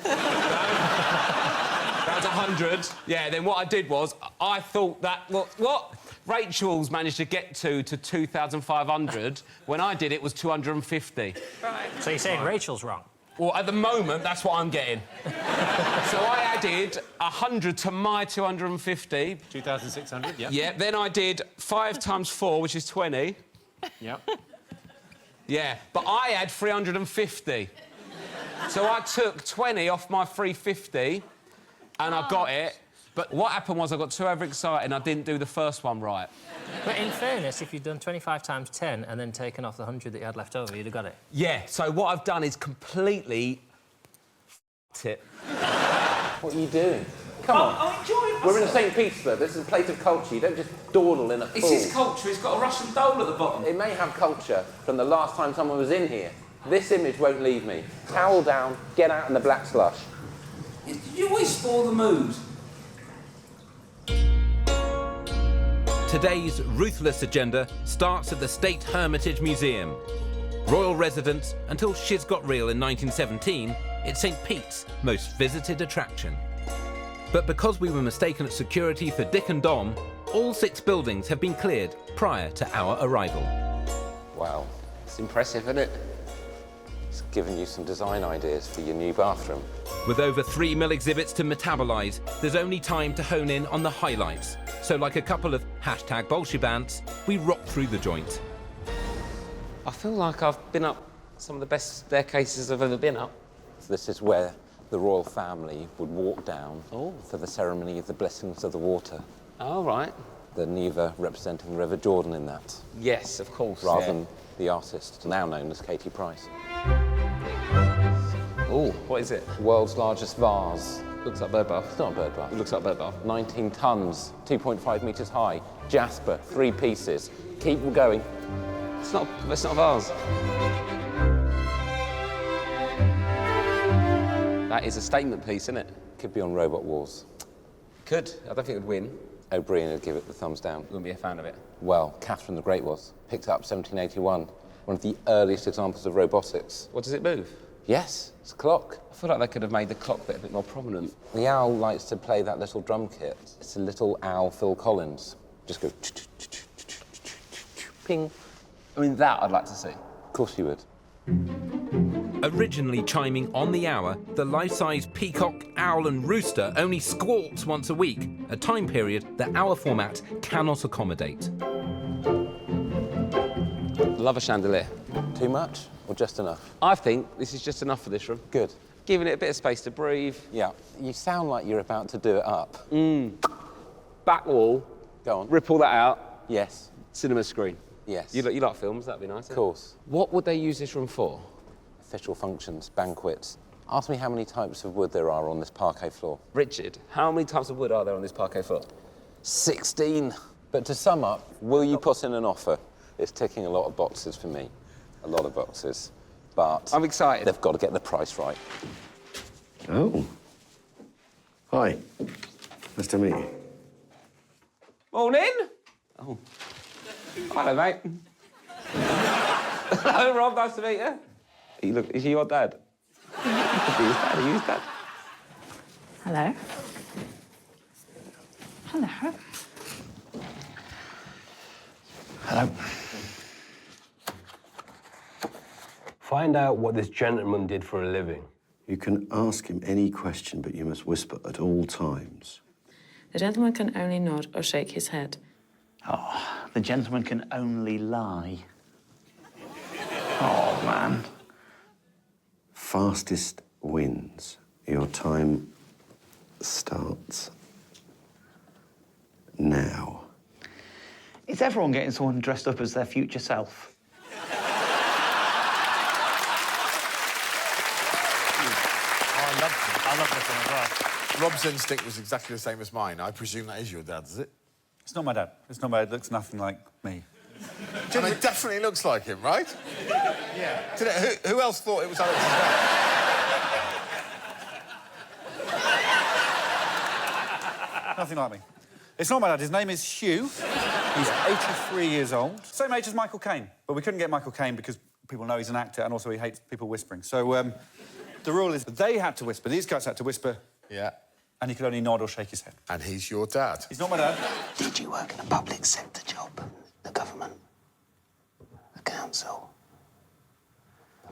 S3: was 100. Yeah, then what I did was, I thought that... What Rachel's managed to get to 2,500, when I did it was 250.
S6: Right.
S20: So you're saying Rachel's wrong?
S3: Well, at the moment, that's what I'm getting. So I added 100 to my 250.
S1: 2,600, yeah.
S3: Yeah, then I did 5 times 4, which is 20.
S1: Yeah.
S3: Yeah, but I had 350. So I took 20 off my 350, and I got it. But what happened was I got too overexcited and I didn't do the first one right.
S20: But in fairness, if you'd done 25 times 10 and then taken off the 100 that you had left over, you'd have got it.
S3: Yeah, so what I've done is completely f***ed it.
S11: What are you doing? Come on.
S22: I'm enjoying myself.
S11: We're in St. Petersburg. This is a plate of culture. You don't just dawdle in a pool.
S3: It's his culture. It's got a Russian doll at the bottom.
S11: It may have culture from the last time someone was in here. This image won't leave me. Towel down, get out in the black slush.
S3: Did you always spoil the mood?
S12: Today's ruthless agenda starts at the State Hermitage Museum. Royal residence until shiz got real in 1917, it's St. Pete's most visited attraction. But because we were mistaken at security for Dick and Dom, all 6 buildings have been cleared prior to our arrival.
S11: Wow, it's impressive, isn't it? It's given you some design ideas for your new bathroom.
S12: With over 3 mil exhibits to metabolise, there's only time to hone in on the highlights. So like a couple of #Bolshevants, we rock through the joint.
S3: I feel like I've been up some of the best staircases I've ever been up.
S11: So this is where the royal family would walk down for the ceremony of the blessings of the water.
S3: Oh, right.
S11: The Neva representing the River Jordan in that.
S3: Yes, of course.
S11: Rather than the artist, now known as Katie Price.
S3: Oh, what is it?
S11: World's largest vase.
S3: Looks like bird bath.
S11: It's not a bird bath.
S3: It looks like bird bath.
S11: 19 tons, 2.5 metres high. Jasper, 3 pieces. Keep going.
S3: It's not a vase. That is a statement piece, isn't it?
S11: Could be on Robot Wars.
S3: Could. I don't think it would win.
S11: O'Brien would give it the thumbs down.
S3: Wouldn't be a fan of it.
S11: Well, Catherine the Great was. Picked it up 1781. One of the earliest examples of robotics.
S3: What does it move?
S11: Yes, it's a clock.
S3: I feel like they could have made the clock bit a bit more prominent.
S11: The owl likes to play that little drum kit. It's a little owl Phil Collins. Just go ping.
S3: I mean, that I'd like to see.
S11: Of course you would.
S12: Originally chiming on the hour, the life-size peacock, owl and rooster only squawks once a week, a time period that our format cannot accommodate.
S3: Love a chandelier.
S11: Too much or just enough?
S3: I think this is just enough for this room.
S11: Good.
S3: Giving it a bit of space to breathe.
S11: Yeah. You sound like you're about to do it up.
S3: Back wall.
S11: Go on.
S3: Rip all that out.
S11: Yes.
S3: Cinema screen.
S11: Yes.
S3: You like films, that'd be nice.
S11: Of course.
S3: What would they use this room for?
S11: Official functions, banquets, Ask me how many types of wood there are on this parquet floor.
S10: Richard, how many types of wood are there on this parquet floor?
S11: 16. But to sum up, will you put in an offer? It's ticking a lot of boxes for me. A lot of boxes. But...
S10: I'm excited.
S11: They've got to get the price right.
S7: Oh. Hi. Nice to meet you.
S10: Morning. Oh. Hello, mate. Hello, Rob. Nice to meet you. Is he your dad? Are you his dad?
S21: Hello. Hello.
S23: Hello.
S7: Find out what this gentleman did for a living. You can ask him any question, but you must whisper at all times.
S21: The gentleman can only nod or shake his head.
S23: Oh, the gentleman can only lie. Oh, man.
S7: Fastest wins. Your time starts now.
S23: Is everyone getting someone dressed up as their future self?
S8: I love this one as well. Rob's instinct was exactly the same as mine. I presume that is your dad's, is it?
S4: It's not my dad. It's not my dad. It looks nothing like me.
S8: Jimmy, it definitely looks like him, right? Yeah. Who else thought it was Alex's dad?
S4: Nothing like me. It's not my dad. His name is Hugh. He's 83 years old. Same age as Michael Caine. But we couldn't get Michael Caine because people know he's an actor and also he hates people whispering. So the rule is they had to whisper. These guys had to whisper.
S8: Yeah.
S4: And he could only nod or shake his head.
S8: And he's your dad?
S4: He's not my dad.
S23: Did you work in a public sector job? The government? The council?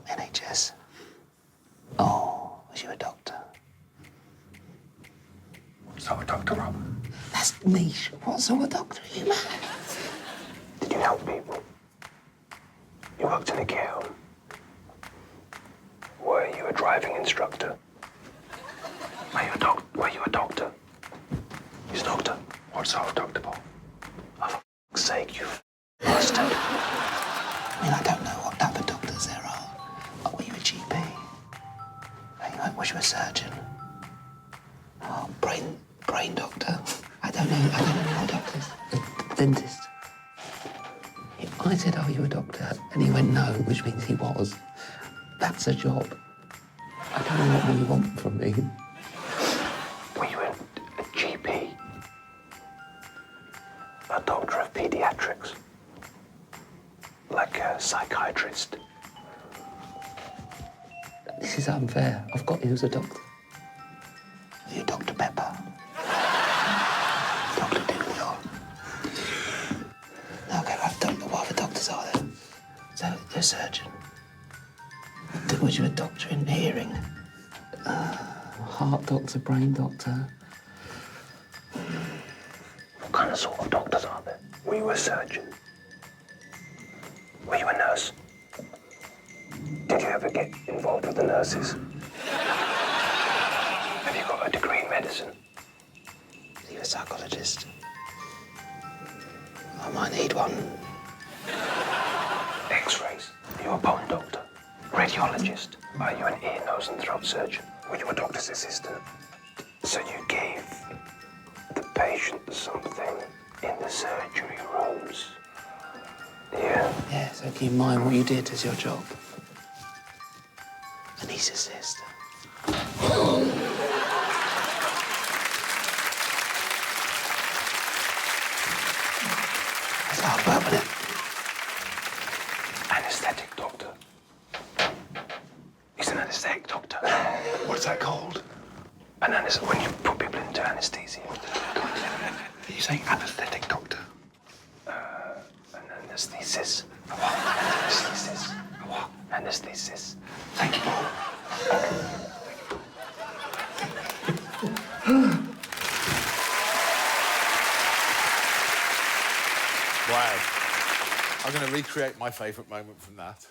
S23: NHS? Oh, was you a doctor? What sort of doctor, Rob? That's niche. What sort of doctor are you, man? Did you help people? You worked in a care home? Were you a driving instructor? Were you a doctor? He's a doctor. What sort of doctor, Paul? Oh, for f***'s sake, you bastard. I mean, I don't know what type of doctors there are. Oh, were you a GP? Was you a surgeon? Oh, brain doctor? I don't know what doctors. A dentist? I said, are you a doctor? And he went, no, which means he was. That's a job. I don't know what more you want from me. Were you a GP? A doctor of paediatrics? Like a psychiatrist? This is unfair. I've got you as a doctor. Are you Dr. Pepper? Dr. Doolittle? Okay, what other doctors are there? So, you're a surgeon. Was you a doctor in hearing? Heart doctor, brain doctor? What kind of sort of doctors are there? Were you a surgeon? Were you a nurse? Did you ever get involved with the nurses? Have you got a degree in medicine? Are you a psychologist? I might need one. X-rays? Are you a bone doctor? Radiologist? Are you an ear, nose and throat surgeon? Were you a doctor's assistant? So you gave the patient something in the surgery rooms? Yeah. Yeah, so keep in mind what you did as your job. Anaesthetist. That's hard work, wasn't it? Anaesthetic doctor. He's an anaesthetic doctor. What's that called? When you put people into anaesthesia. Are you saying anaesthetic doctor? An anaesthesis. A what? An anaesthesis. A what? Anaesthesis. Thank you, Paul.
S8: Wow. I'm going to recreate my favourite moment from that.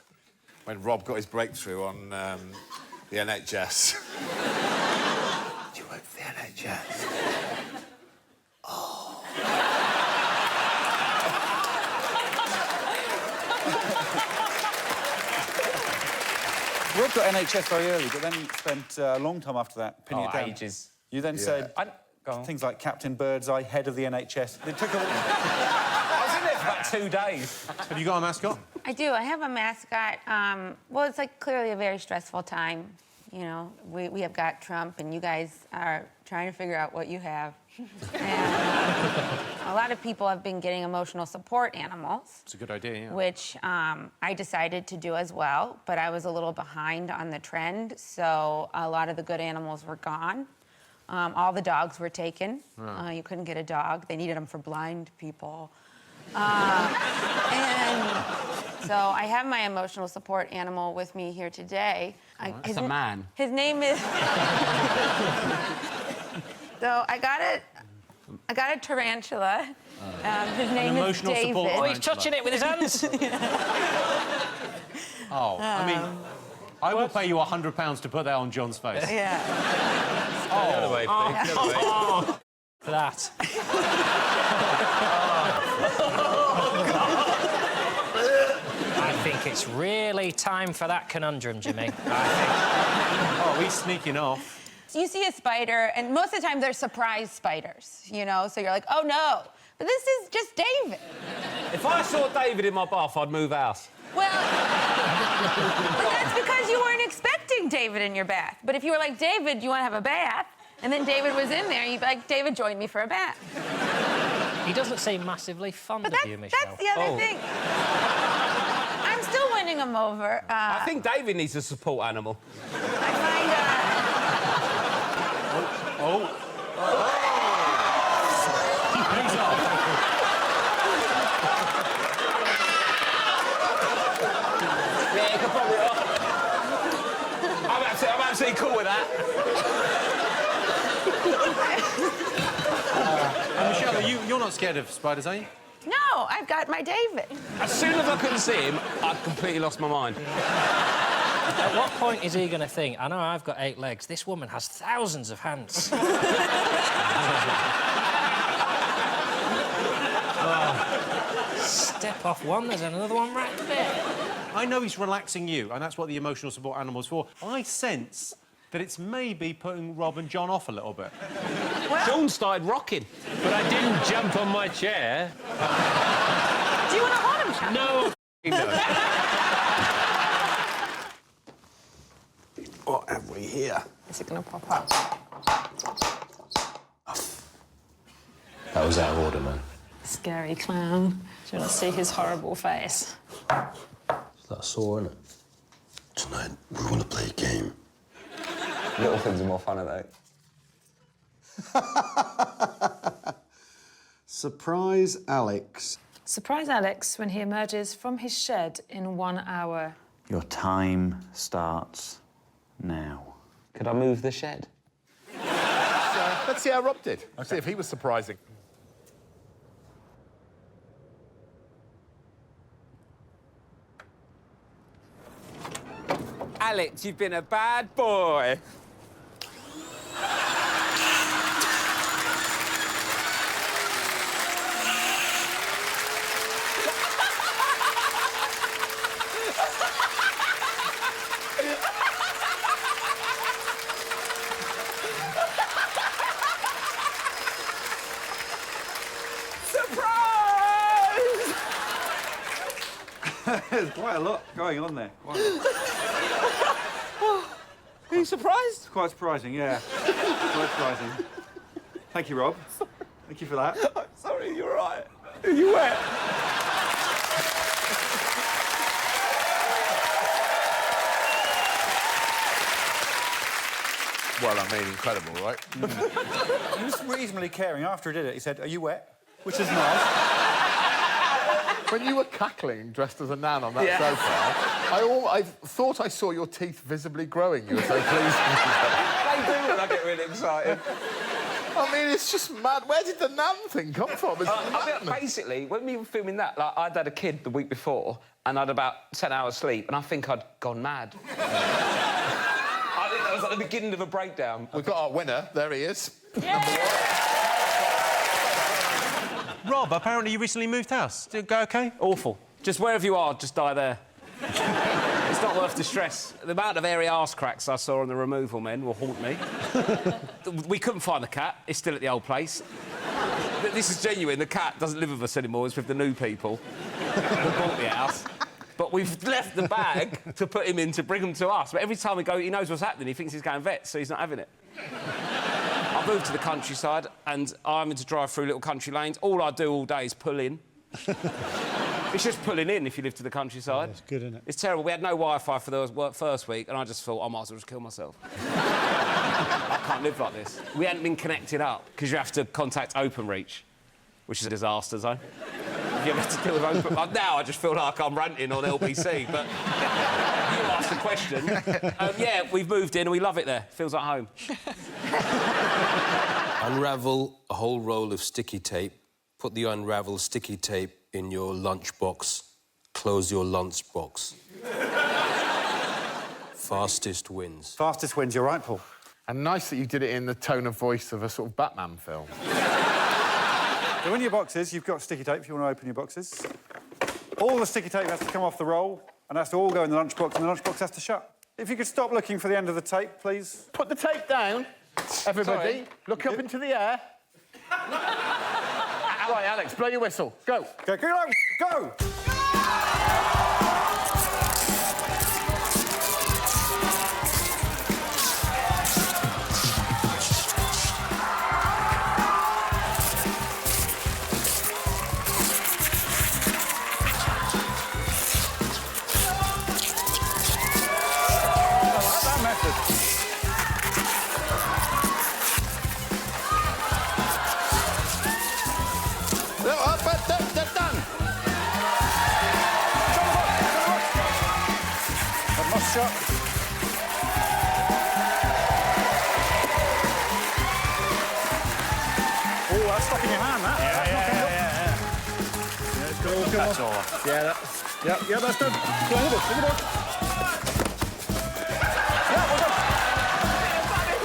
S8: When Rob got his breakthrough on the NHS. Did you work for the NHS? Oh.
S4: Rob got NHS very early, but then spent a long time after that pinning it down.
S3: Ages.
S4: You then said things like Captain Birdseye, head of the NHS. It took a
S3: I was in there for about 2 days.
S1: Have you got a mascot?
S13: I do. I have a mascot. Well, it's like clearly a very stressful time. You know, we have got Trump, and you guys are trying to figure out what you have. And a lot of people have been getting emotional support animals.
S1: It's a good idea, yeah.
S13: Which I decided to do as well, but I was a little behind on the trend, so a lot of the good animals were gone. All the dogs were taken.
S1: Oh.
S13: You couldn't get a dog. They needed them for blind people. And so I have my emotional support animal with me here today.
S3: That's a man.
S13: His name is... So I got a tarantula. His name is David.
S20: Oh, he's touching it with his hands.
S1: Oh, I mean, I will pay you £100 to put that on John's face.
S13: Yeah.
S11: The other way, please. The other way.
S20: Oh, for that. I think it's really time for that conundrum, Jimmy.
S1: Oh, he's sneaking off.
S13: You see a spider, and most of the time they're surprise spiders, you know? So you're like, oh, no. But this is just David.
S3: If I saw David in my bath, I'd move house.
S13: Well, but that's because you weren't expecting David in your bath. But if you were like, David, do you want to have a bath? And then David was in there, you'd be like, David, join me for a bath.
S20: He doesn't seem massively fond of you, Michelle.
S13: That's the other thing. I'm still winning him over.
S3: I think David needs a support animal. Yeah, you could probably... I'm absolutely cool with that.
S1: Michelle, you're not scared of spiders, are you?
S13: No, I've got my David.
S3: As soon as I couldn't see him, I completely lost my mind.
S20: At what point is he going to think, I know I've got 8 legs, this woman has thousands of hands? Step off one, there's another one right there.
S1: I know he's relaxing you, and that's what the emotional support animal's for. I sense that it's maybe putting Rob and John off a little bit.
S13: Well,
S3: John started rocking.
S10: But I didn't jump on my chair.
S13: do you want to hold him, Sean?
S10: No, no.
S9: What have we here?
S13: Is it going to pop up?
S7: That was out of order, man.
S21: Scary clown. Do you want to see his horrible face?
S7: Is that sore, isn't it? Tonight, we want to play a game.
S10: Little things are more fun, aren't they?
S17: Surprise Alex.
S21: Surprise Alex when he emerges from his shed in 1 hour.
S14: Your time starts now.
S10: Could I move the shed?
S8: Let's see how Rob did. See if he was surprising.
S3: Alex, you've been a bad boy.
S4: There's quite a lot going on there.
S3: Are you surprised?
S4: It's quite surprising, yeah. Quite surprising. Thank you, Rob. Thank you for that.
S3: I'm sorry, you're right. Are you wet?
S8: Well, I mean, incredible, right?
S4: He was reasonably caring. After he did it, he said, are you wet? Which is nice.
S8: When you were cackling, dressed as a nan on that sofa, I thought I saw your teeth visibly growing. You were so pleased.
S3: They do when I get really excited.
S8: I mean, it's just mad. Where did the nan thing come from? It's
S3: basically, when we were filming that, like, I'd had a kid the week before, and I'd about 10 hours sleep, and I think I'd gone mad. I think that was at the beginning of a breakdown.
S8: We've got our winner. There he is.
S1: Rob, apparently you recently moved house. Did it go OK?
S3: Awful. Just wherever you are, just die there. It's not worth the stress. The amount of airy arse cracks I saw on the removal men will haunt me. We couldn't find the cat. It's still at the old place. This is genuine. The cat doesn't live with us anymore. It's with the new people that bought the house. But we've left the bag to put him in to bring him to us. But every time we go, he knows what's happening. He thinks he's going vet, so he's not having it. I've moved to the countryside and I'm having to drive through little country lanes. All I do all day is pull in. It's just pulling in if you live to the countryside.
S5: It's good, isn't it?
S3: It's terrible. We had no Wi-Fi for the first week and I just thought I might as well just kill myself. I can't live like this. We hadn't been connected up because you have to contact OpenReach, which is a disaster zone. You have to deal with Open... Now I just feel like I'm ranting on LBC, but you asked the question. Yeah, we've moved in and we love it there. Feels like home.
S2: Unravel a whole roll of sticky tape. Put the unraveled sticky tape in your lunchbox. Close your lunchbox. Fastest wins.
S4: Fastest wins, you're right, Paul.
S8: And nice that you did it in the tone of voice of a sort of Batman film.
S4: So in your boxes, you've got sticky tape if you want to open your boxes. All the sticky tape has to come off the roll and has to all go in the lunchbox, and the lunchbox has to shut. If you could stop looking for the end of the tape, please.
S8: Put the tape down, everybody.
S4: Sorry.
S8: Look up into the air. Right, Alex, blow your whistle. Go.
S4: Go, go, go! Shot. Oh, that's stuck in your hand, that. Yeah, it's good. That's all. Yeah, that's done. Go in the book, Yeah, well done.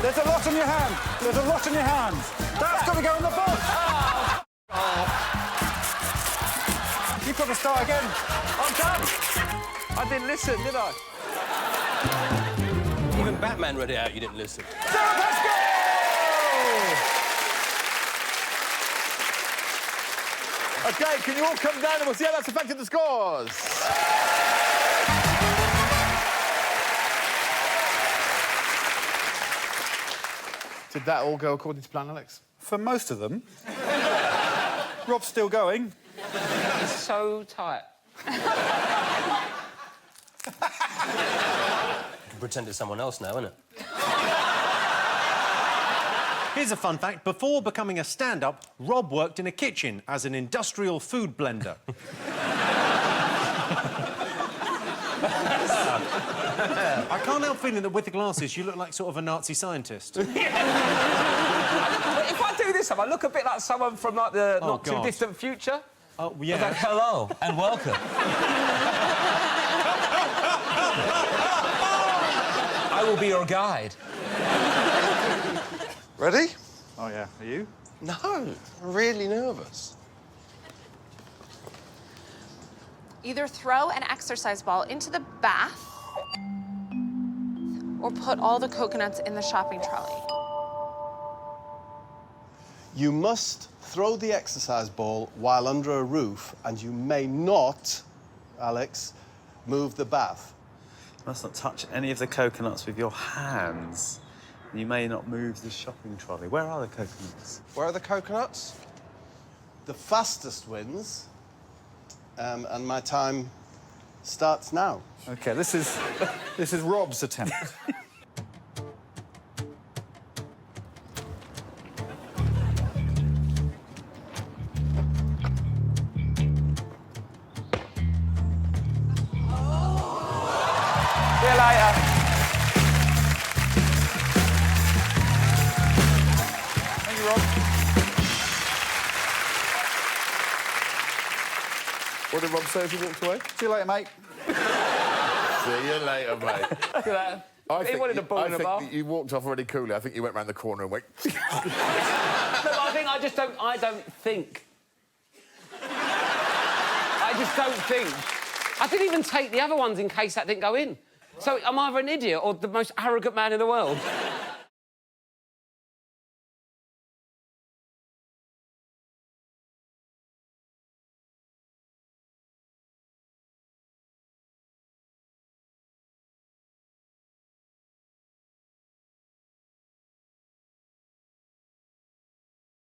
S4: There's a lot on your hand. There's a lot on your hand. That's got to go in the book. You've got to start again.
S2: I'm done. I didn't listen, did I? Even Batman read it out, you didn't listen.
S4: So, let's go!
S8: OK, can you all come down and we'll see how that's affected the scores. Did that all go according to plan, Alex?
S4: For most of them. Rob's still going.
S3: It's so tight.
S2: Pretend it's someone else now, isn't it?
S1: Here's a fun fact. Before becoming a stand-up, Rob worked in a kitchen as an industrial food blender. I can't help feeling that with the glasses, you look like sort of a Nazi scientist.
S3: If I do this, I look a bit like someone from, like, the not-too-distant future.
S1: Oh, yeah.
S2: Like, hello and welcome. I will be your guide.
S17: Ready?
S4: Oh, yeah. Are you?
S17: No, I'm really nervous.
S15: Either throw an exercise ball into the bath or put all the coconuts in the shopping trolley.
S9: You must throw the exercise ball while under a roof, and you may not, Alex, move the bath.
S18: You must not touch any of the coconuts with your hands. You may not move the shopping trolley. Where are the coconuts?
S9: Where are the coconuts? The fastest wins, and my time starts now.
S4: OK, this is Rob's attempt.
S3: See you later.
S4: Thank you, Rob.
S8: What did Rob say as he walked away?
S4: See you later, mate.
S8: See you later, mate.
S3: He wanted a ball in a bar.
S8: You walked off already coolly. I think you went round the corner and went...
S3: No, I think I don't think. I just don't think I didn't even take the other ones in case that didn't go in. So I'm either an idiot or the most arrogant man in the world.